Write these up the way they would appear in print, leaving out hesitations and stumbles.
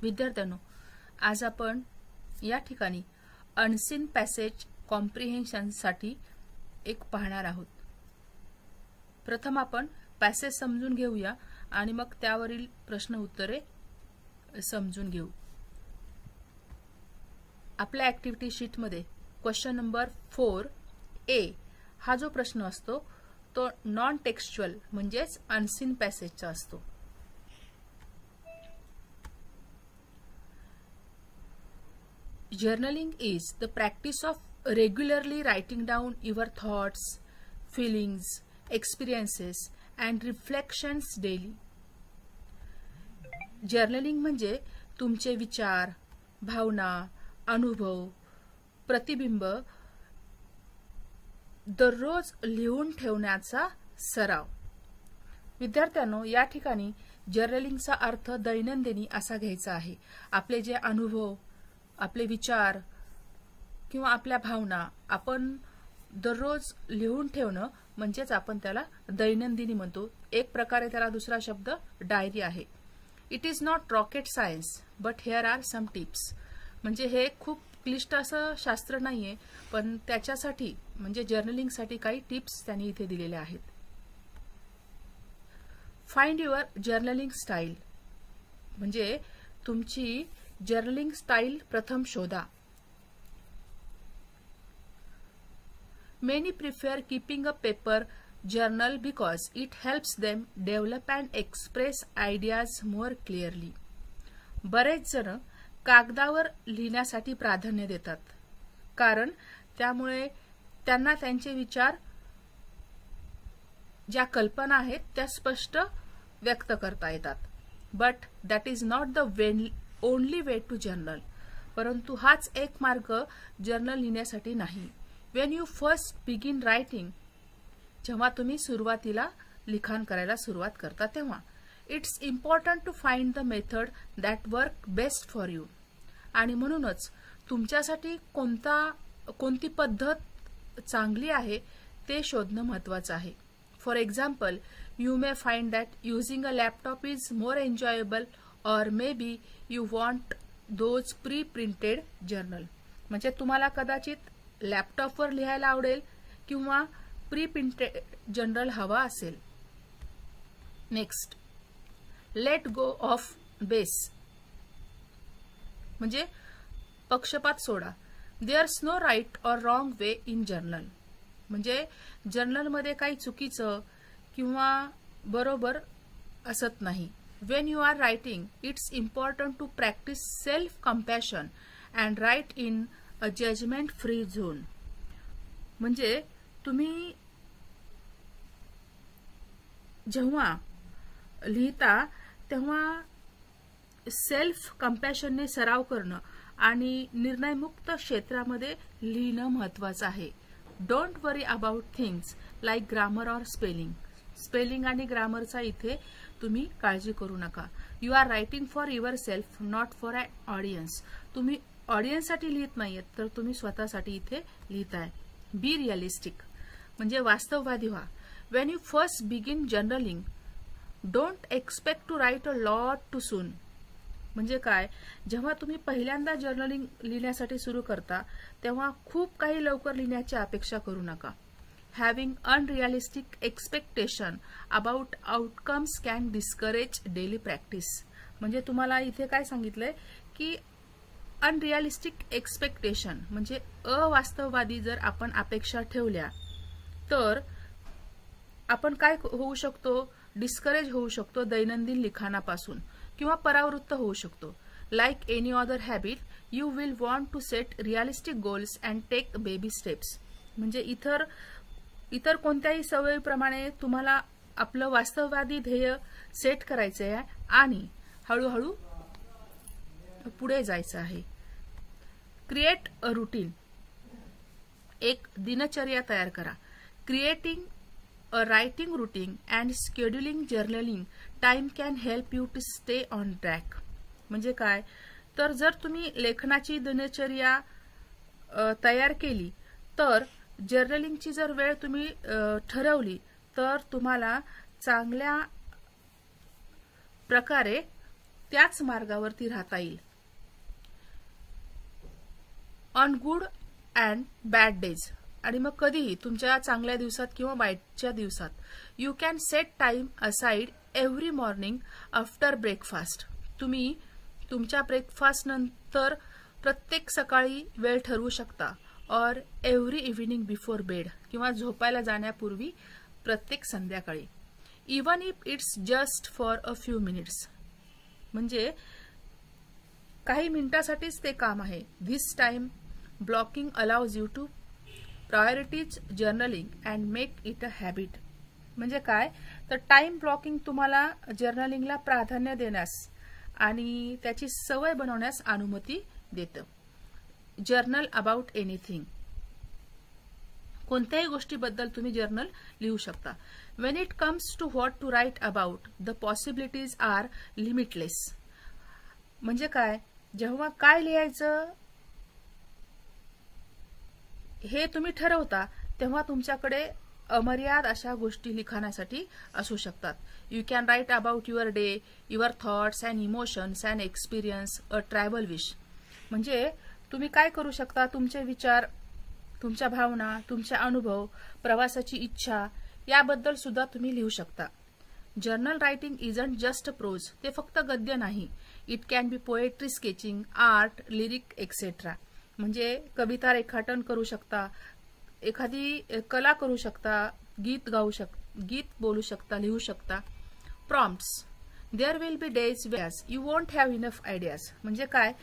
विद्यार्थ्यांनो, आज आपण या ठिकाणी अनसीन पॅसेज कॉम्प्रिहेन्शन साठी एक पाहणार आहोत। प्रथम आपण पॅसेज समजून घेऊया आणि मग त्यावरील प्रश्न उत्तरे समजून घेऊ। आपल्या ऍक्टिव्हिटी शीट मध्ये क्वेश्चन नंबर 4A हा जो प्रश्न असतो तो नॉन टेक्स्चुअल म्हणजेच अनसीन पॅसेजचा असतो। Journaling is the practice of regularly writing down your thoughts, feelings, experiences and reflections daily. Journaling म्हणजे तुमचे विचार, भावना, अनुभव, प्रतिबिंब दररोज लिहून ठेवण्याचा सराव। विद्यार्थ्यांनो, या ठिकाणी जर्नलिंगचा अर्थ दैनंदिनी असा घ्यायचा आहे। आपले जे अनुभव, आपले विचार किंवा आपल्या भावना आपण दररोज लिहून ठेवणं म्हणजेच आपण त्याला दैनंदिनी म्हणतो। एक प्रकारे त्याला दुसरा शब्द डायरी आहे। It is not rocket science but here are some tips. म्हणजे हे खूप क्लिष्ट असं शास्त्र नाहीये, पण त्याच्यासाठी म्हणजे जर्नलिंगसाठी काही टिप्स त्यांनी इथे दिलेल्या आहेत। फाइंड युअर जर्नलिंग स्टाईल म्हणजे तुमची जर्नलिंग स्टाईल प्रथम शोधा। Many prefer keeping a paper journal because it helps them develop and express ideas more clearly. बरेच जण कागदावर लिहिण्यासाठी प्राधान्य देतात, कारण त्यामुळे त्यांना त्यांचे विचार, ज्या कल्पना आहेत त्या स्पष्ट व्यक्त करता येतात। But that is not the only way to journal. परंतु हाच एक मार्ग जर्नल लिहिण्यासाठी नाही। When you first begin writing, जेव्हा तुम्ही सुरुवातीला लिखाण करायला सुरुवात करता तेव्हा it's important to find the method that work best for you. आणि म्हणूनच तुमच्यासाठी कोणती पद्धत चांगली आहे ते शोधणं महत्त्वाचं आहे। For example, you may find that using a laptop is more enjoyable or maybe you want those pre-printed journal. म्हणजे तुम्हाला कदाचित लॅपटॉपवर लिहायला आवडेल किंवा प्री प्रिंटेड जर्नल हवा असेल। Next, let go of bias म्हणजे पक्षपात सोडा। There's no right or wrong way in journal म्हणजे जर्नलमध्ये काही चुकीचं किंवा बरोबर असत नाही। When you are writing, it's important to practice self-compassion and write in a judgment-free zone. म्हणजे तुम्ही जेव्हा लिहिता तेव्हा सेल्फ कंपॅशनने सराव करणं आणि निर्णयमुक्त क्षेत्रामध्ये लिहिणं महत्त्वाचं आहे। Don't worry about things like grammar और स्पेलिंग। स्पेलिंग आणि ग्रामरचा इथे तुम्ही काळजी करू नका। You are writing for yourself, not for a audience. तुम्ही ऑडियन्ससाठी लिहित नाहीयेत, तर तुम्ही स्वतःसाठी इथे लिहिताय। बी रिअलिस्टिक म्हणजे वास्तववादी व्हा। When you first begin journaling, don't expect to write a lot too soon. म्हणजे काय, जेव्हा तुम्ही पहिल्यांदा जर्नलिंग लिहिण्यासाठी सुरू करता तेव्हा खूप काही लवकर लिहिण्याची अपेक्षा करू नका। Having unrealistic expectation about outcomes can discourage daily practice. म्हणजे तुम्हाला इथे काय सांगितलंय की अनरिअलिस्टिक एक्सपेक्टेशन म्हणजे अवास्तववादी जर आपण अपेक्षा ठेवल्या तर आपण काय होऊ शकतो, डिस्करेज होऊ शकतो दैनंदिन लिखाणापासून किंवा परावृत्त होऊ शकतो। Like any other habit, you will want to set realistic goals and take baby steps. म्हणजे इतर कोणत्याही सवयीप्रमाणे तुम्हाला आपलं वास्तववादी ध्येय सेट करायचे आहे आणि हळूहळू पुढे जायचं आहे। क्रिएट अ रुटीन, एक दिनचर्या तयार करा। Creating a writing routine and scheduling journaling time can help you to stay on track. म्हणजे काय, तर जर तुम्ही लेखनाची दिनचर्या तयार केली तर जर्नलिंगची जर वेळ तुम्ही ठरवली तर तुम्हाला चांगल्या प्रकारे त्याच मार्गावरती राहता येईल. On good and bad days, आणि मग कधीही तुमच्या चांगल्या दिवसात किंवा वाईटच्या दिवसात, you can set time aside every morning after breakfast. तुम्ही तुमच्या ब्रेकफास्ट नंतर प्रत्येक सकाळी वेळ ठरवू शकता. और एव्हरी इव्हिनिंग बिफोर बेड, किंवा झोपायला जाण्यापूर्वी प्रत्येक संध्याकाळी. Even if it's just for a few minutes, म्हणजे काही मिनिटासाठीच ते काम आहे. This time blocking allows you to prioritize journaling and make it a habit. म्हणजे काय तर टाइम ब्लॉकिंग तुम्हाला जर्नलिंगला प्राधान्य देण्यास आणि त्याची सवय बनवण्यास अनुमती देतं. जर्नल अबाउट एनिथिंग, कोणत्याही गोष्टीबद्दल तुम्ही जर्नल लिहू शकता. When it comes to what to write about, the possibilities are limitless. म्हणजे काय, जेव्हा काय लिहायचं हे तुम्ही ठरवता तेव्हा तुमच्याकडे अमर्याद अशा गोष्टी लिखाणासाठी असू शकतात. You can write about your day, your thoughts and emotions and experience, a travel wish. म्हणजे तुम्ही काय करू शकता, तुमचे विचार, तुमच्या भावना, तुमचे अनुभव, प्रवासाची इच्छा याबद्दल सुद्धा तुम्ही लिहू शकता. Journal writing isn't just prose, ते फक्त गद्य नाही. It can be poetry, sketching, art, lyric etcetera. म्हणजे कविता रेखाटन करू शकता, एखादी कला करू शकता, गीत बोलू शकता, लिहू शकता. Prompts, there will be days where's you won't have enough ideas. म्हणजे काय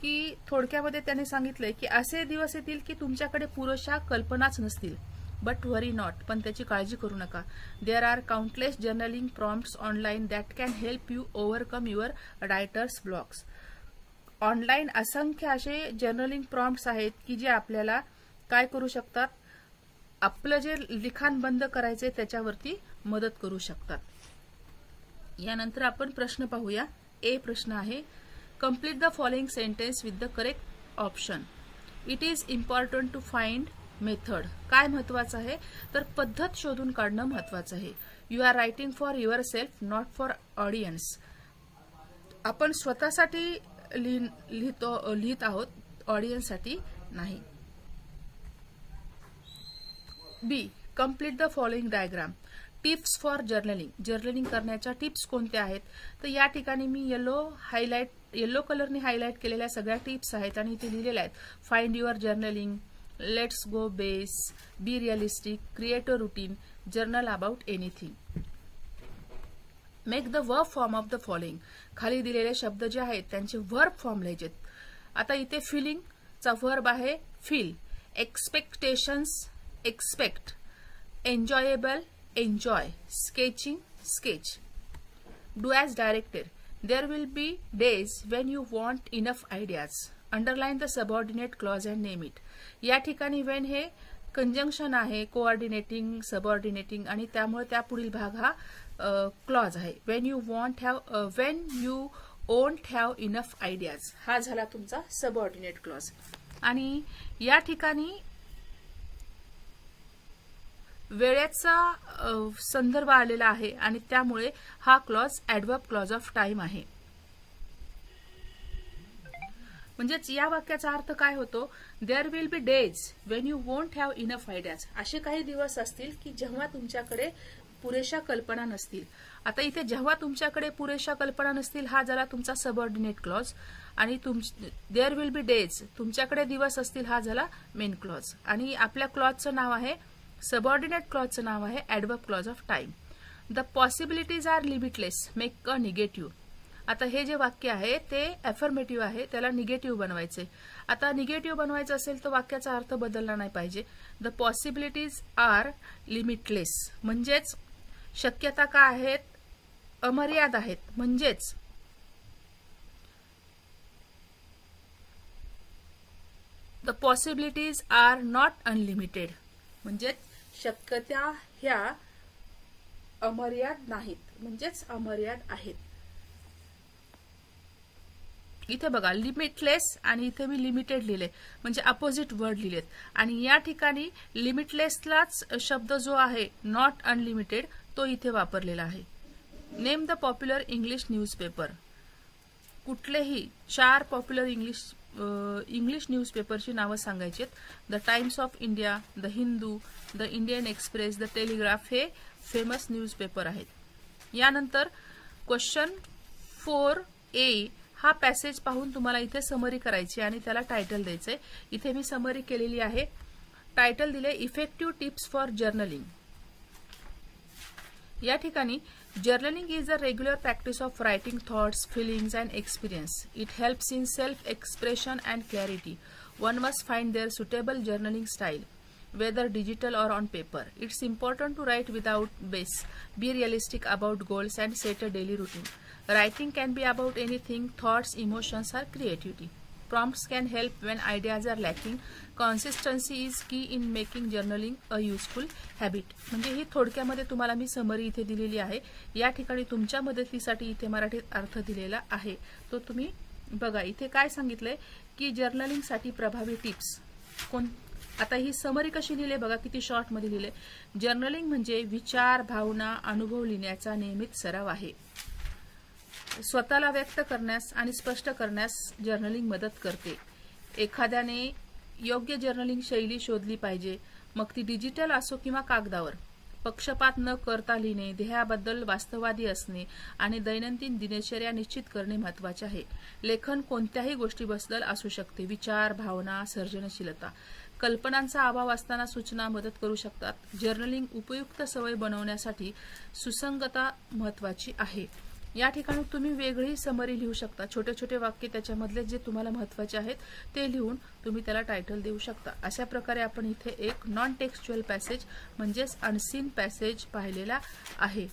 की थोडक्यामध्ये त्यांनी सांगितलंय की असे दिवस येतील की तुमच्याकडे पुरेशा कल्पनाच नसतील. बट वरी नॉट, पण त्याची काळजी करू नका. There are countless journaling prompts online that can help you overcome your writer's blocks. Online असंख्य असे जर्नलिंग प्रॉम्प्ट्स आहेत की जे आपल्याला काय करू शकतात, आपलं जे लिखाण बंद करायचे त्याच्यावरती मदत करू शकतात. यानंतर आपण प्रश्न पाहूया. ए प्रश्न आहे, complete the following sentence with the correct option. It is important to find method. काय महत्वाचं आहे तर पद्धत शोधून काढणं महत्वाचं आहे. You are writing for yourself, not for audience. आपण स्वतःसाठी लिहित आहोत, ऑडियन्ससाठी नाही. B, complete the following diagram. Tips for journaling. Journaling करण्याच्या टिप्स कोणत्या आहेत तर या ठिकाणी मी येलो कलरने हायलाइट केलेल्या सगळ्या टिप्स आहेत आणि ते लिहिलेल्या आहेत. Find your journaling, let's go base, be realistic, create a routine, journal about anything. Make the verb form of the following. खाली दिलेले शब्द जे आहेत त्यांचे वर्ब फॉर्म लिहायचे. आता इथे फिलिंगचा वर्ब आहे feel. Expectations, expect. Enjoyable, enjoy. Sketching, sketch. Do as directed. There will be days when you want enough ideas. Underline the subordinate clause and name it. या ठिकाणी when हे कंजंक्शन आहे, coordinating, subordinating, आणि त्यामुळे त्या पुढील भाग हा क्लॉज आहे. when you won't have enough ideas हा झाला तुमचा सबऑर्डिनेट क्लॉज. आणि या ठिकाणी वेळेचा संदर्भ आलेला आहे आणि त्यामुळे हा clause adverb clause of time आहे. म्हणजेच या वाक्याचा अर्थ काय होतो, there will be days when you won't have enough ideas. असे काही दिवस असतील की जेव्हा तुमच्याकडे पुरेशा कल्पना नसतील. आता इथे जेव्हा तुमच्याकडे पुरेशा कल्पना नसतील हा झाला तुमचा सबऑर्डिनेट क्लॉज, आणि देअर विल बी डेज तुमच्याकडे दिवस असतील हा झाला मेन क्लॉज. आणि आपल्या क्लॉजचं नाव आहे, सबऑर्डिनेट क्लॉजचं नाव आहे adverb clause of time. The possibilities are limitless, make a negative. आता हे जे वाक्य आहे ते अफर्मेटिव्ह आहे, त्याला निगेटिव्ह बनवायचे. आता निगेटिव्ह बनवायचं असेल तर वाक्याचा अर्थ बदलला नाही पाहिजे. द पॉसिबिलिटीज आर लिमिटलेस म्हणजेच शक्यता काय आहेत, अमर्याद आहेत. म्हणजेच the possibilities are not unlimited, म्हणजेच शक्यता ह्या अमर्याद नाहीत, म्हणजेच अमर्याद आहेत. इथे बघा लिमिटलेस आणि इथे मी लिमिटेड लिहिले, म्हणजे अपोजिट वर्ड लिहिलेत. आणि या ठिकाणी लिमिटलेसलाच शब्द जो आहे नॉट अनलिमिटेड तो इथे वापरलेला आहे. Name the popular English newspaper. कुठलेही 4 पॉप्युलर इंग्लिश न्यूजपेपरची नावं सांगायची आहेत. The times of India, the Hindu, the Indian express, the telegraph हे फेमस न्यूजपेपर आहेत. यानंतर क्वेश्चन 4A हा पॅसेज पाहून तुम्हाला इथे समरी करायची आणि त्याला टायटल द्यायचंय. इथे मी समरी केलेली आहे. टायटल दिले इफेक्टिव्ह टिप्स फॉर जर्नलिंग. या ठिकाणी journaling is a regular practice of writing thoughts, feelings and experience. It helps in self expression and clarity. One must find their suitable journaling style, whether digital or on paper. It's important to write without base. Be realistic about goals and set a daily routine. Writing can be about anything, thoughts, emotions, or creativity. Prompts can help when ideas are lacking. Consistency is key in making journaling a useful habit. म्हणजे ही थोडक्यामध्ये तुम्हाला मी summary इथे दिलेली आहे. या ठिकाणी तुमच्या मदतीसाठी इथे मराठीत अर्थ दिलेला आहे. तो तुम्ही बघा. इथे काय सांगितलंय की जर्नलिंगसाठी प्रभावी टिप्स कोण. आता ही समरी कशी लिहिले बघा, किती शॉर्ट मध्ये लिहिले. जर्नलिंग म्हणजे विचार, भावना, अनुभव लिहिण्याचा नियमित सराव आहे. स्वतःला व्यक्त करण्यास आणि स्पष्ट करण्यास जर्नलिंग मदत करते. एखाद्याने योग्य जर्नलिंग शैली शोधली पाहिजे, मग ती डिजिटल असो किंवा कागदावर. पक्षपात न करता लिहिणे, ध्येयाबद्दल वास्तववादी असणे आणि दैनंदिन दिनचर्या निश्चित करणे महत्वाचे आहे. लेखन कोणत्याही गोष्टीबद्दल असू शकते. विचार, भावना, सर्जनशीलता, कल्पनांचा अभाव असताना सूचना मदत करू शकतात. जर्नलिंग उपयुक्त सवय बनवण्यासाठी सुसंगता महत्वाची आहे. या ठिकाणी तुम्ही वेगळी समरी लिहू शकता. छोटे छोटे वाक्य त्याच्यामधले जे तुम्हाला महत्वाचे आहेत ते लिहून तुम्ही त्याला टायटल देऊ शकता. अशा प्रकारे आपण इथे एक नॉन टेक्स्च्युअल पॅसेज म्हणजेच अनसीन पॅसेज पाहिलेला आहे.